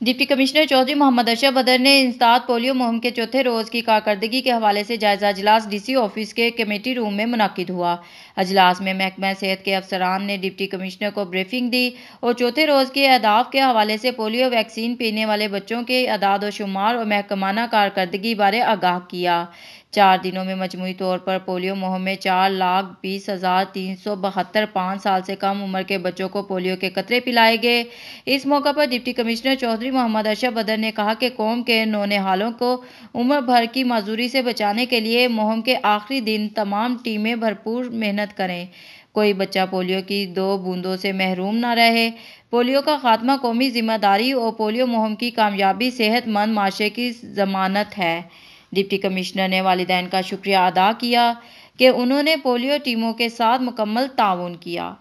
Deputy commissioner Chaudhary Mohammad Ashraf बदर ने इंसदाद polio मुहिम के चौथे रोज़ की कारकर्दगी के हवाले से जायजा अजलास डीसी ऑफिस के कमेटी रूम में मुनक्किद हुआ। अजलास में महकमा सेहत के अफसरान ने डिप्टी कमिश्नर को ब्रीफिंग दी और चौथे रोज़ के अहदाफ के हवाले से पोलियो वैक्सीन पीने वाले बच्चों के अदाद व शुमार और महकमाना कारकर्दगी बारे आगाह किया। 4 दिनों में मजमूई तौर पर पोलियो मुहिम में 4,20,372 5 साल से कम उम्र के बच्चों को पोलियो के कतरे पिलाए गए। इस मौका पर डिप्टी कमिश्नर चौधरी मोहम्मद अशरफ बदर ने कहा कि कौम के नौनिहालों को उम्र भर की माजूरी से बचाने के लिए मुहिम के आखिरी दिन तमाम टीमें भरपूर मेहनत करें। कोई बच्चा पोलियो की 2 बूंदों से महरूम न रहे। पोलियो का खात्मा कौमी जिम्मेदारी और पोलियो मुहिम की कामयाबी सेहतमंद माशरे की जमानत है। डिप्टी कमिश्नर ने वालिदैन का शुक्रिया अदा किया कि उन्होंने पोलियो टीमों के साथ मुकम्मल ताउन किया।